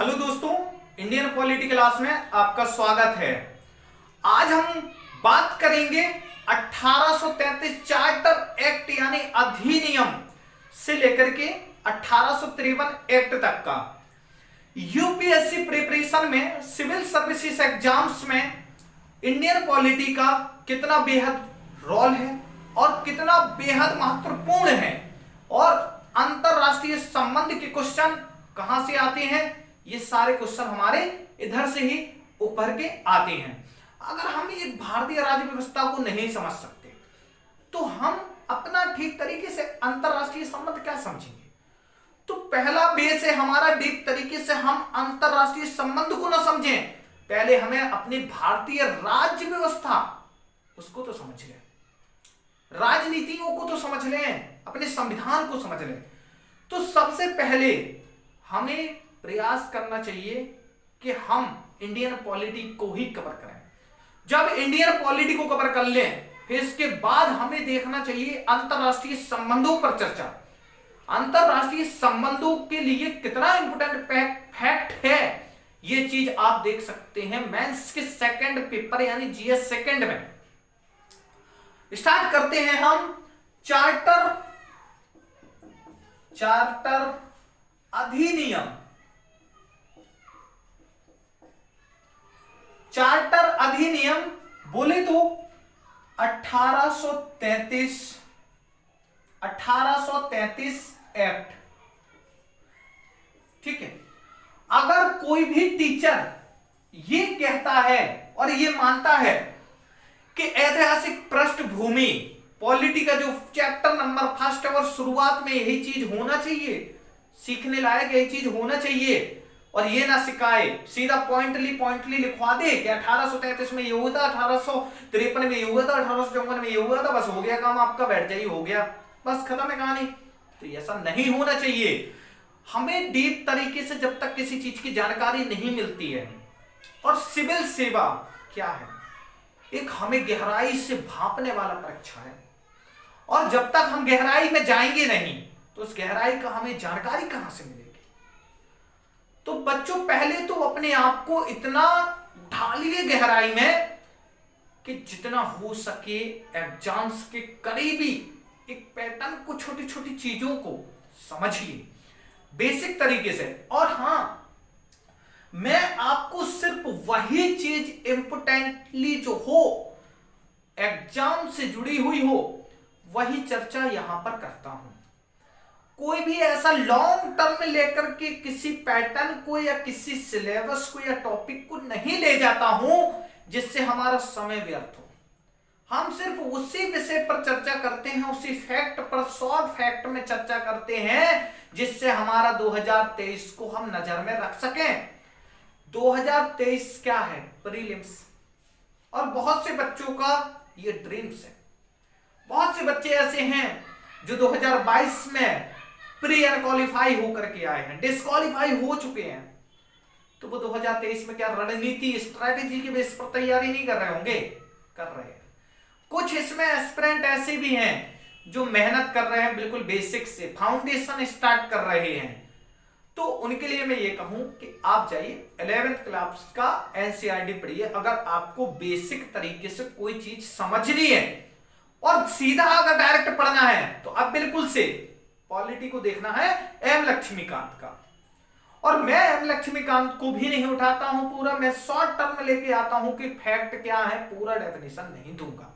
Hello दोस्तों, Indian polity class में आपका स्वागत है। आज हम बात करेंगे 1833 चार्टर एक्ट यानी अधिनियम से लेकर के 1853 एक्ट तक का। यूपीएससी प्रिपरेशन में सिविल सर्विसेज एग्जाम्स में इंडियन पॉलिटी का कितना बेहद रोल है और कितना बेहद महत्वपूर्ण है, और अंतरराष्ट्रीय संबंध के क्वेश्चन कहां से आते हैं, ये सारे क्वेश्चन हमारे इधर से ही उभर के आते हैं। अगर हम एक भारतीय राज्य व्यवस्था को नहीं समझ सकते तो हम अपना ठीक तरीके से अंतरराष्ट्रीय संबंध क्या समझेंगे। तो पहला बेस है हमारा, डीप तरीके से हम अंतरराष्ट्रीय संबंध को ना समझें, पहले हमें अपनी भारतीय राज्य व्यवस्था उसको तो समझ लें, राजनीतियों को तो समझ लें, अपने संविधान को समझ लें। तो सबसे पहले हमें प्रयास करना चाहिए कि हम इंडियन पॉलिटी को ही कवर करें। जब इंडियन पॉलिटी को कवर कर लें, फिर इसके बाद हमें देखना चाहिए अंतरराष्ट्रीय संबंधों पर चर्चा। अंतरराष्ट्रीय संबंधों के लिए कितना इंपोर्टेंट फैक्ट है, ये चीज आप देख सकते हैं मेंस के सेकंड पेपर यानी जीएस सेकंड में। स्टार्ट करते हैं हम चार्टर अधिनियम। चार्टर अधिनियम बोले तो 1833 एक्ट, ठीक है। अगर कोई भी टीचर ये कहता है और ये मानता है कि ऐतिहासिक पृष्ठभूमि पॉलिटी का जो चैप्टर नंबर फर्स्ट और शुरुआत में यही चीज होना चाहिए, सीखने लायक यही चीज होना चाहिए, और ये ना सिखाए, सीधा पॉइंटली लिखवा दे कि 1833 में ये हुआ था, 1853 में ये हुआ था, 1854 में ये हुआ था, बस हो गया काम आपका, बैठ जाइए, हो गया, बस खत्म है कहानी। तो ऐसा नहीं होना चाहिए। हमें डीप तरीके से जब तक किसी चीज की जानकारी नहीं मिलती है, और सिविल सेवा क्या है, एक हमें गहराई से भांपने वाला परीक्षा है, और जब तक हम गहराई में जाएंगे नहीं तो उस गहराई का हमें जानकारी कहां से मिलेगी। तो बच्चों पहले तो अपने आप को इतना ढालिए गहराई में कि जितना हो सके एग्जाम्स के करीबी एक पैटर्न को, छोटी छोटी चीजों को समझिए बेसिक तरीके से। और हां, मैं आपको सिर्फ वही चीज इंपोर्टेंटली जो हो, एग्जाम से जुड़ी हुई हो, वही चर्चा यहां पर करता हूं। कोई भी ऐसा लॉन्ग टर्म में लेकर के किसी पैटर्न को या किसी सिलेबस को या टॉपिक को नहीं ले जाता हूं जिससे हमारा समय व्यर्थ हो। हम सिर्फ उसी विषय पर चर्चा करते हैं, उसी फैक्ट पर, शॉर्ट फैक्ट में चर्चा करते हैं जिससे हमारा 2023 को हम नजर में रख सकें। 2023 क्या है? प्रीलिम्स, और बहुत से बच्चों का ये ड्रीम्स है। बहुत से बच्चे ऐसे हैं जो 2022 में प्री अनक्वालिफाई होकर के आए हैं, डिस्क्वालीफाई हो चुके हैं, तो वो 2023 में क्या रणनीति, स्ट्रैटेजी के बेस पर तैयारी नहीं कर रहे होंगे? कर रहे हैं। कुछ इसमें एस्पिरेंट ऐसे भी हैं जो मेहनत कर रहे हैं, बिल्कुल बेसिक से फाउंडेशन स्टार्ट कर रहे हैं। तो उनके लिए मैं ये कहूं कि आप जाइए 11th क्लास का एनसीईआरटी पढ़िए। अगर आपको बेसिक तरीके से कोई चीज समझनी है और सीधा अगर डायरेक्ट पढ़ना है तो अब बिल्कुल से पॉलिटी को देखना है एम लक्ष्मीकांत का। और मैं एम लक्ष्मीकांत को भी नहीं उठाता हूं पूरा, मैं शॉर्ट टर्म में लेके आता हूं कि फैक्ट क्या है, पूरा डेफिनेशन नहीं दूंगा।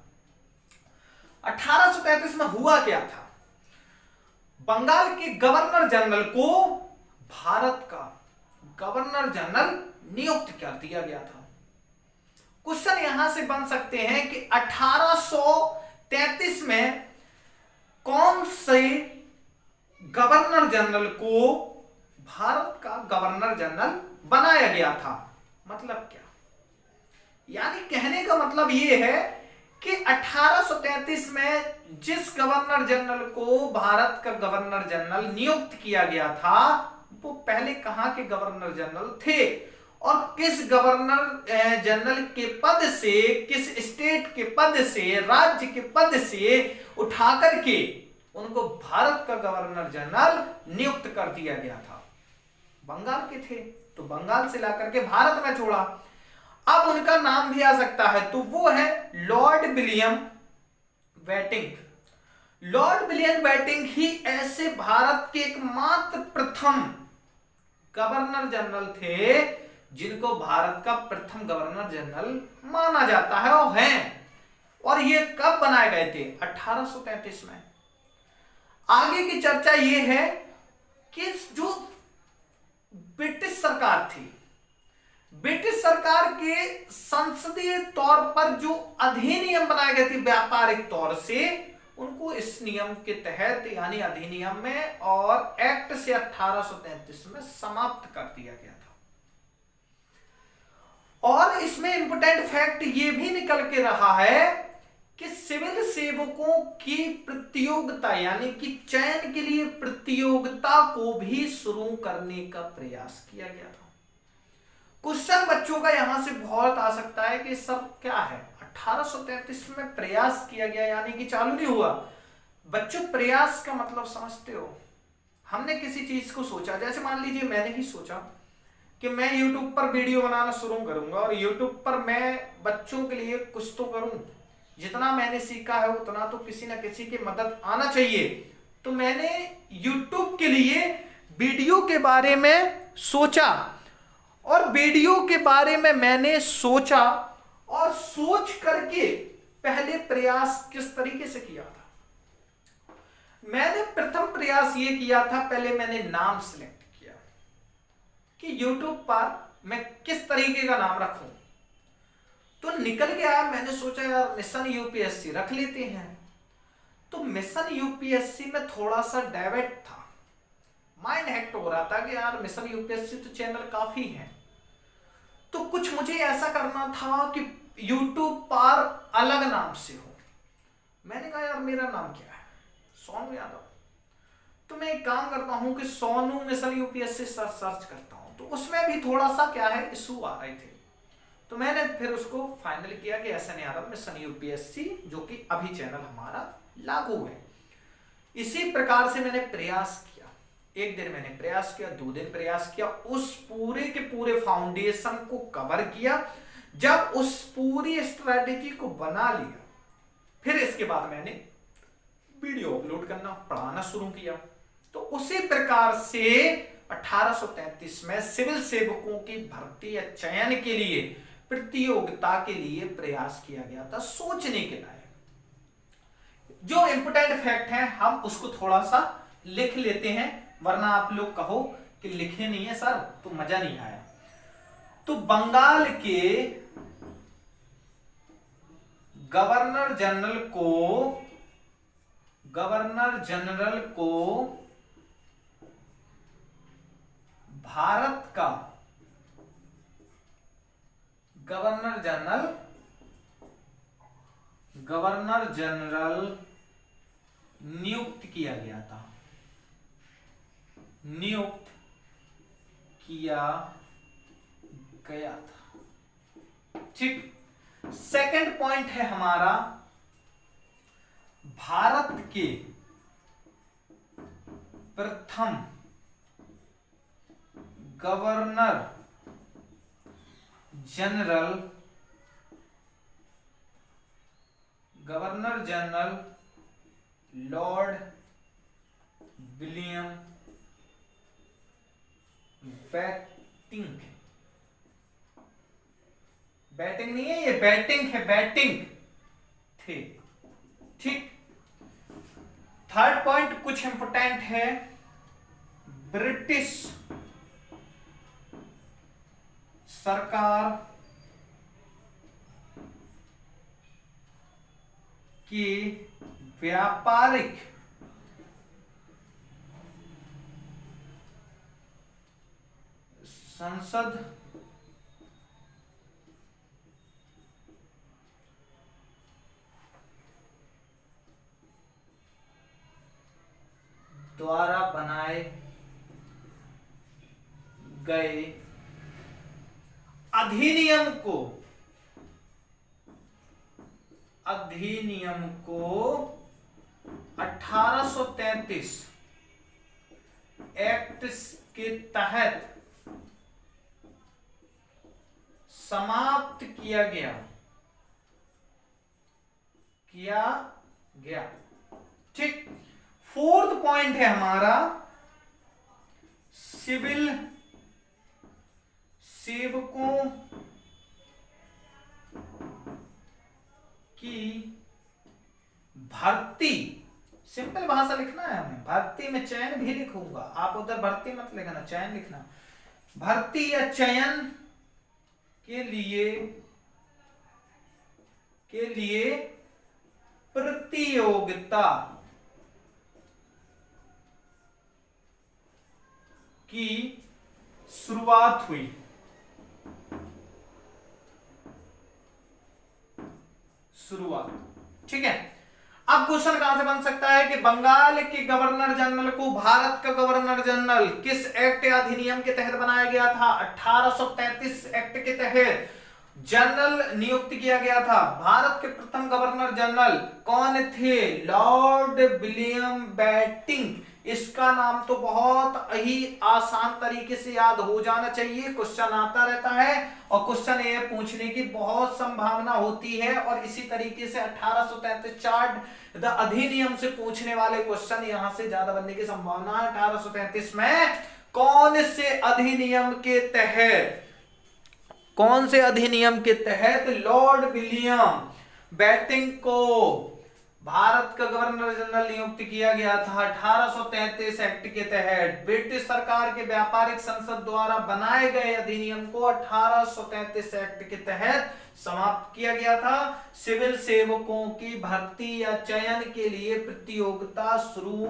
1833 में हुआ क्या था? बंगाल के गवर्नर जनरल को भारत का गवर्नर जनरल नियुक्त कर दिया गया था। क्वेश्चन यहां से बन सकते हैं कि 1833 में कौन से गवर्नर जनरल को भारत का गवर्नर जनरल बनाया गया था? मतलब क्या? यानी कहने का मतलब यह है कि 1833 में जिस गवर्नर जनरल को भारत का गवर्नर जनरल नियुक्त किया गया था, वो पहले कहां के गवर्नर जनरल थे, और किस गवर्नर जनरल के पद से, किस स्टेट के पद से, राज्य के पद से उठाकर के उनको भारत का गवर्नर जनरल नियुक्त कर दिया गया था। बंगाल के थे, तो बंगाल से लाकर के भारत में छोड़ा। अब उनका नाम भी आ सकता है, तो वो है लॉर्ड विलियम बेटिंक। लॉर्ड विलियम बेटिंक ही ऐसे भारत के एकमात्र प्रथम गवर्नर जनरल थे जिनको भारत का प्रथम गवर्नर जनरल माना जाता है और हैं। और ये कब बनाए गए थे? 1833 में। आगे की चर्चा ये है कि जो ब्रिटिश सरकार थी, ब्रिटिश सरकार के संसदीय तौर पर जो अधिनियम बनाए गए थे व्यापारिक तौर से, उनको इस नियम के तहत यानी अधिनियम में और एक्ट से 1833 में समाप्त कर दिया गया था। और इसमें इंपोर्टेंट फैक्ट ये भी निकल के रहा है कि सिविल सेवकों की प्रतियोगिता यानी कि चयन के लिए प्रतियोगिता को भी शुरू करने का प्रयास किया गया था। क्वेश्चन बच्चों का यहां से बहुत आ सकता है कि सब क्या है, 1833 में प्रयास किया गया यानी कि चालू नहीं हुआ। बच्चों प्रयास का मतलब समझते हो? हमने किसी चीज को सोचा, जैसे मान लीजिए मैंने ही सोचा कि मैं YouTube पर वीडियो बनाना शुरू करूंगा और YouTube पर मैं बच्चों के लिए कुछ तो करूं। जितना मैंने सीखा है उतना तो किसी ना किसी की मदद आना चाहिए। तो मैंने YouTube के लिए वीडियो के बारे में सोचा और वीडियो के बारे में मैंने सोचा और सोच करके पहले प्रयास किस तरीके से किया था। मैंने प्रथम प्रयास ये किया था, पहले मैंने नाम सिलेक्ट किया कि YouTube पर मैं किस तरीके का नाम रखूं। तो निकल गया, मैंने सोचा यार मिशन यूपीएससी रख लेते हैं। तो मिशन यूपीएससी में थोड़ा सा डाइवर्ट था, माइंड हैक्ट हो रहा था कि यार मिशन यूपीएससी तो चैनल काफी है, तो कुछ मुझे ऐसा करना था कि YouTube पर अलग नाम से हो। मैंने कहा यार मेरा नाम क्या है, सोनू यादव। तो मैं एक काम करता हूं कि सोनू मिशन यूपीएससी सर्च करता हूं। तो उसमें भी थोड़ा सा क्या है इशू आ रहे थे, तो मैंने फिर उसको फाइनल किया कि SN यादव मिशन यूपीएससी, जो कि अभी चैनल हमारा लागू है। इसी प्रकार से मैंने प्रयास किया। एक दिन मैंने प्रयास किया, 2 दिन प्रयास किया, उस पूरे के पूरे फाउंडेशन को कवर किया। जब उस पूरी स्ट्रेटेजी को बना लिया, फिर इसके बाद मैंने वीडियो अपलोड करना पढ़ाना शुरू किया। तो उसी प्रकार से 1833 में सिविल सेवकों की भर्ती या चयन के लिए प्रतियोगिता के लिए प्रयास किया गया था। सोचने के लायक जो इंपोर्टेंट फैक्ट है हम उसको थोड़ा सा लिख लेते हैं, वरना आप लोग कहो कि लिखे नहीं है सर तो मजा नहीं आया। तो बंगाल के गवर्नर जनरल को भारत का गवर्नर जनरल नियुक्त किया गया था। ठीक। सेकंड पॉइंट है हमारा, भारत के प्रथम governor general Lord William batting नहीं है, ये बैटिंग है, बैटिंग थे। ठीक। थर्ड पॉइंट कुछ इंपोर्टेंट है, ब्रिटिश सरकार की व्यापारिक संसद द्वारा बनाए गए अधिनियम को 1833 एक्ट के तहत समाप्त किया गया ठीक। फोर्थ पॉइंट है हमारा सिविल सेवकों की भर्ती। सिंपल भाषा लिखना है हमें, भर्ती में चयन भी लिखूंगा, आप उधर भर्ती मत लिखना, चयन लिखना। भर्ती या चयन के लिए प्रतियोगिता की शुरुआत हुई। ठीक है। अब क्वेश्चन कहां से बन सकता है कि बंगाल के गवर्नर जनरल को भारत का गवर्नर जनरल किस एक्ट या अधिनियम के तहत बनाया गया था? 1833 एक्ट के तहत जनरल नियुक्त किया गया था। भारत के प्रथम गवर्नर जनरल कौन थे? Lord William Bentinck. इसका नाम तो बहुत ही आसान तरीके से याद हो जाना चाहिए, क्वेश्चन आता रहता है और क्वेश्चन ये पूछने की बहुत संभावना होती है। और इसी तरीके से 1833 चार्ट अधिनियम से पूछने वाले क्वेश्चन यहां से ज्यादा बनने की संभावना है। 1833 में कौन से अधिनियम के तहत लॉर्ड विलियम बेंटिंक को भारत का गवर्नर जनरल नियुक्त किया गया था? 1833 एक्ट के तहत। ब्रिटिश सरकार के व्यापारिक संसद द्वारा बनाए गए अधिनियम को 1833 एक्ट के तहत समाप्त किया गया था। सिविल सेवकों की भर्ती या चयन के लिए प्रतियोगिता शुरू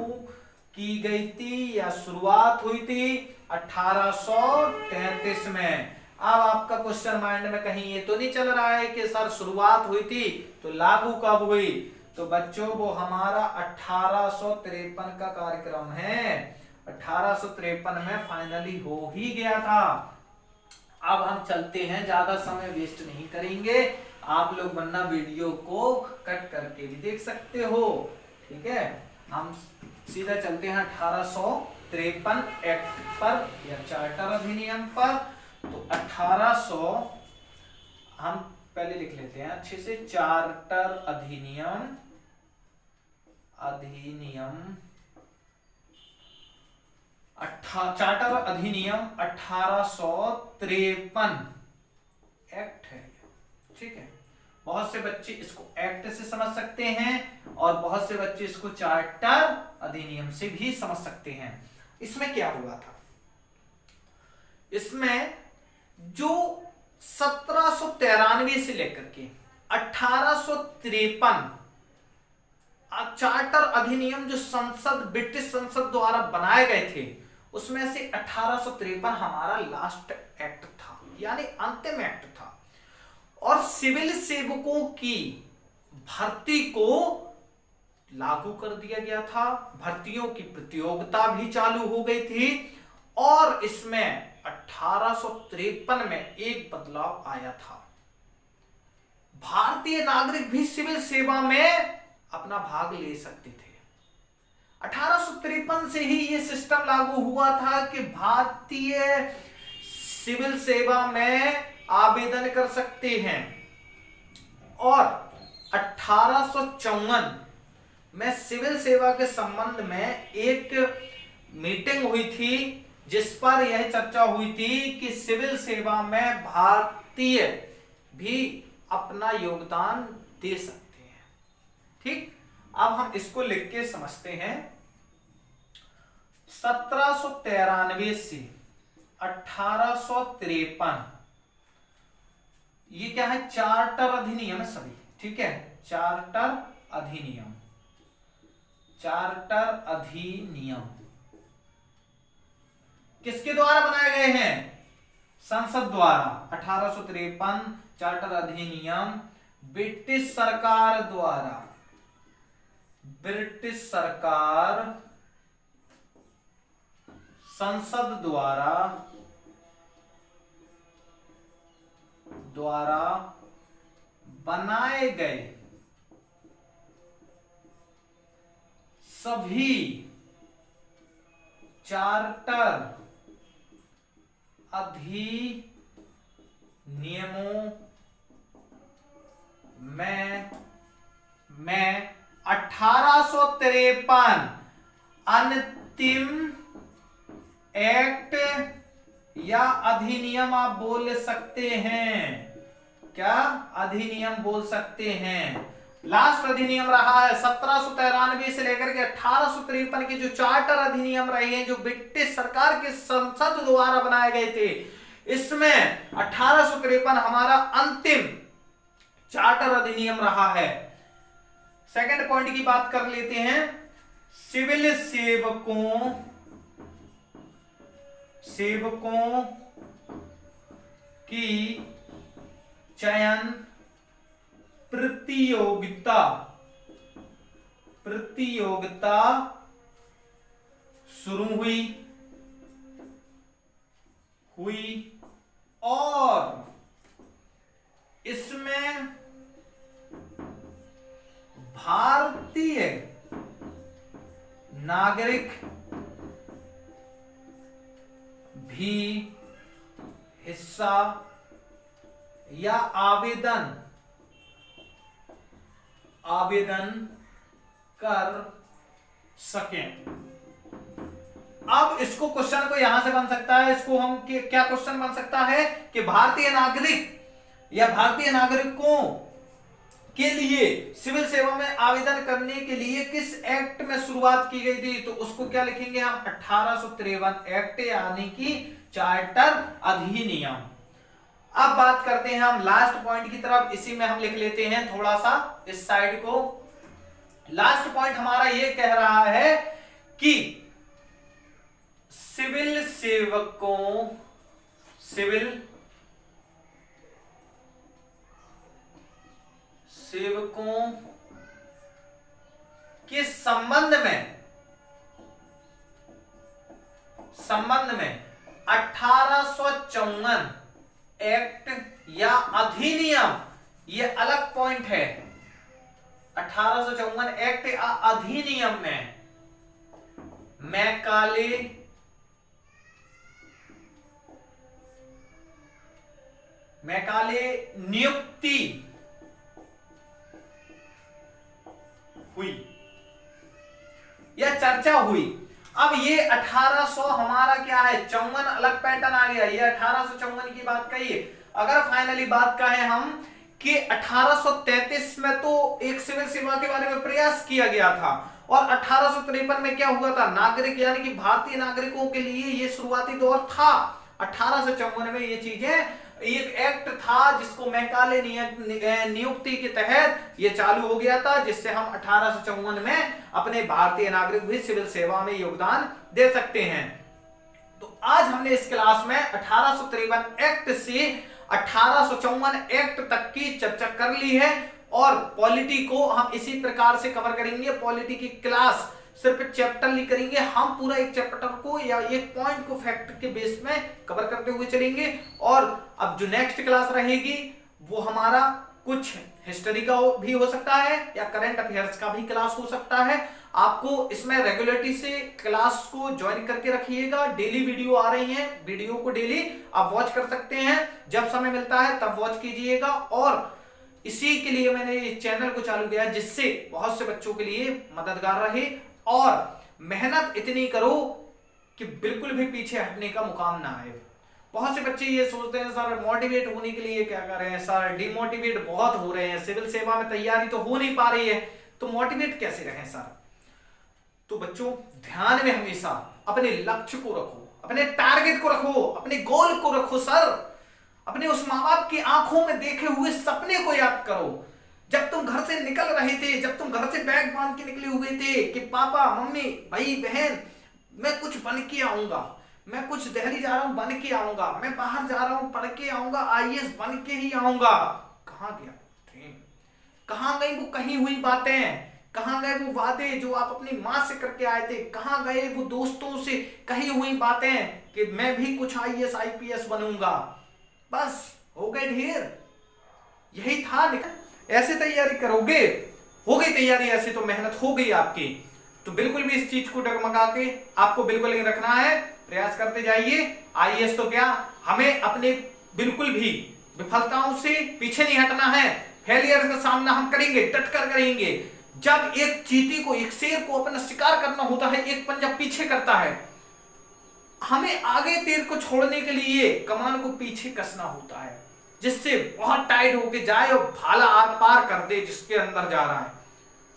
की गई थी या शुरुआत हुई थी 1833 में। अब आपका क्वेश्चन माइंड में कहीं ये तो नहीं चल रहा है कि सर शुरुआत हुई थी तो लागू कब हुई? तो बच्चों वो हमारा 1853 का कार्यक्रम है, 1853 में फाइनली हो ही गया था। अब हम चलते हैं, ज्यादा समय वेस्ट नहीं करेंगे। आप लोग वरना वीडियो को कट करके भी देख सकते हो, ठीक है। हम सीधा चलते हैं 1853 एक्ट पर या चार्टर अधिनियम पर। तो 1800 हम पहले लिख लेते हैं अच्छे से। चार्टर अधिनियम चार्टर अधिनियम 1853 एक्ट है, ठीक है। बहुत से बच्चे इसको एक्ट से समझ सकते हैं और बहुत से बच्चे इसको चार्टर अधिनियम से भी समझ सकते हैं। इसमें क्या हुआ था? इसमें जो 1793 से लेकर के 1853 चार्टर अधिनियम जो ब्रिटिश संसद द्वारा बनाए गए थे, उसमें से 1853 हमारा लास्ट एक्ट था, यानी अंतिम एक्ट था। और सिविल सेवकों की भर्ती को लागू कर दिया गया था। भर्तियों की प्रतियोगिता भी चालू हो गई थी। और इसमें 1853 में एक बदलाव आया था। भारतीय नागरिक भी सिविल सेवा में अपना भाग ले सकते थे। 1853 से ही यह सिस्टम लागू हुआ था कि भारतीय सिविल सेवा में आवेदन कर सकते हैं। और 1854 में सिविल सेवा के संबंध में एक मीटिंग हुई थी, जिस पर यह चर्चा हुई थी कि सिविल सेवा में भारतीय भी अपना योगदान दे सकते हैं। ठीक, अब हम इसको लिख के समझते हैं। 1793 से 1853 ये क्या है? चार्टर अधिनियम है सभी, ठीक है। चार्टर अधिनियम किसके द्वारा बनाए गए हैं? संसद द्वारा। 1853 चार्टर अधिनियम ब्रिटिश सरकार द्वारा, ब्रिटिश सरकार संसद द्वारा बनाए गए सभी चार्टर अधिनियम नियमों में 1853 अंतिम एक्ट या अधिनियम आप बोल सकते हैं। क्या अधिनियम बोल सकते हैं? लास्ट अधिनियम रहा है 1793 से लेकर के 1853 के जो चार्टर अधिनियम रहे हैं, जो ब्रिटिश सरकार के संसद द्वारा बनाए गए थे, इसमें 1853 हमारा अंतिम चार्टर अधिनियम रहा है। सेकंड पॉइंट की बात कर लेते हैं। सिविल सेवकों की चयन प्रतियोगिता शुरू हुई और इसमें भारतीय नागरिक भी हिस्सा या आवेदन कर सकें। अब इसको क्वेश्चन को यहां से बन सकता है, इसको हम क्या क्वेश्चन बन सकता है कि भारतीय नागरिक या भारतीय नागरिकों के लिए सिविल सेवा में आवेदन करने के लिए किस एक्ट में शुरुआत की गई थी, तो उसको क्या लिखेंगे हम 1853 एक्ट यानी कि चार्टर अधिनियम। अब बात करते हैं हम लास्ट पॉइंट की तरफ। इसी में हम लिख लेते हैं थोड़ा सा इस साइड को। लास्ट पॉइंट हमारा ये कह रहा है कि सिविल सेवकों के संबंध में 1854 एक्ट या अधिनियम, ये अलग पॉइंट है। 1854 एक्ट या अधिनियम में मैकाले नियुक्ति हुई या चर्चा हुई। अब ये 1800 हमारा क्या है 54 अलग पैटर्न आ गया, ये 1854 की बात कही है। अगर फाइनली बात कहें हम कि 1833 में तो एक सिविल सेवा के बारे में प्रयास किया गया था और 1853 में क्या हुआ था, नागरिक यानी कि भारतीय नागरिकों के लिए ये शुरुआती दौर था। 1854 में ये चीजें एक एक्ट था जिसको मैकाले नियुक्ति के तहत ये चालू हो गया था, जिससे हम 1854 में अपने भारतीय नागरिक भी सिविल सेवा में योगदान दे सकते हैं। तो आज हमने इस क्लास में 1853 एक्ट से 1854 एक्ट तक की चर्चा कर ली है और पॉलिटी को हम इसी प्रकार से कवर करेंगे। पॉलिटी की क्लास सिर्फ चैप्टर नहीं करेंगे, हम पूरा एक चैप्टर को या एक पॉइंट को फैक्ट के बेस में कवर करते हुए चलेंगे। और अब जो नेक्स्ट क्लास रहेगी वो हमारा कुछ हिस्ट्री का भी हो सकता है या करंट अफेयर्स का भी क्लास हो सकता है। आपको इसमें रेगुलरिटी से क्लास को ज्वाइन करके रखिएगा। डेली वीडियो आ रही है, वीडियो को डेली आप वॉच कर सकते हैं, जब समय मिलता है तब वॉच कीजिएगा। और इसी के लिए मैंने ये चैनल को चालू किया जिससे बहुत से बच्चों के लिए मददगार रहे। और मेहनत इतनी करो कि बिल्कुल भी पीछे हटने का मुकाम ना आए। बहुत से बच्चे ये सोचते हैं सर मोटिवेट होने के लिए क्या कर रहे हैं, सर डिमोटिवेट बहुत हो रहे हैं, सिविल सेवा में तैयारी तो हो नहीं पा रही है, तो मोटिवेट कैसे रहें सर। तो बच्चों ध्यान में हमेशा अपने लक्ष्य को रखो, अपने टारगेट को रखो, अपने गोल को रखो सर। अपने उस माँ बाप की आंखों में देखे हुए सपने को याद करो। जब तुम घर से निकल रहे थे, जब तुम घर से बैग बांध के निकले हुए थे कि पापा मम्मी भाई बहन मैं कुछ बन के आऊंगा, मैं कुछ दिल्ली जा रहा हूं बन के आऊंगा, मैं बाहर जा रहा हूं पढ़ के आऊंगा, आईएएस बन के ही आऊंगा। कहां गया ड्रीम, कहां गई वो कही हुई बातें, कहां गए वो वादे जो आप अपनी मां से करके आए थे, कहां गए वो दोस्तों से कही हुई बातें कि मैं भी कुछ आईएएस आईपीएस बनूंगा। बस हो गए ढेर, यही था। ऐसे तैयारी करोगे, हो गई तैयारी ऐसे तो मेहनत हो गई आपकी। तो बिल्कुल भी इस चीज को डगमगा के आपको बिल्कुल नहीं रखना है, प्रयास करते जाइए। आईएएस तो क्या, हमें अपने बिल्कुल भी विफलताओं से पीछे नहीं हटना है, फेलियर का सामना हम करेंगे, डट कर करेंगे। जब एक चींटी को, एक शेर को अपना शिकार करना होता है, एक पंजा पीछे करता है, हमें आगे तीर को छोड़ने के लिए कमान को पीछे कसना होता है, जिससे बहुत टाइट होके जाए और भाला आर पार कर दे जिसके अंदर जा रहा है।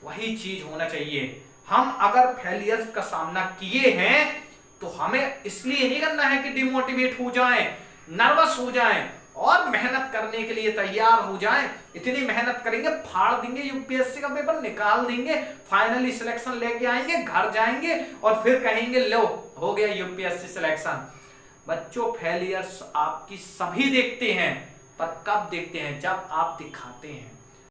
वही चीज होना चाहिए। हम अगर फेलियर्स का सामना किए हैं तो हमें इसलिए नहीं करना है कि डिमोटिवेट हो जाएं, नर्वस हो जाएं और मेहनत करने के लिए तैयार हो जाएं। इतनी मेहनत करेंगे, फाड़ देंगे, यूपीएससी का पेपर निकाल देंगे, फाइनली सिलेक्शन लेके आएंगे, घर जाएंगे और फिर कहेंगे लो हो गया यूपीएससी सिलेक्शन। बच्चों, फेलियर्स आपकी सभी देखते हैं, पर कब देखते हैं? जब आप दिखाते हैं।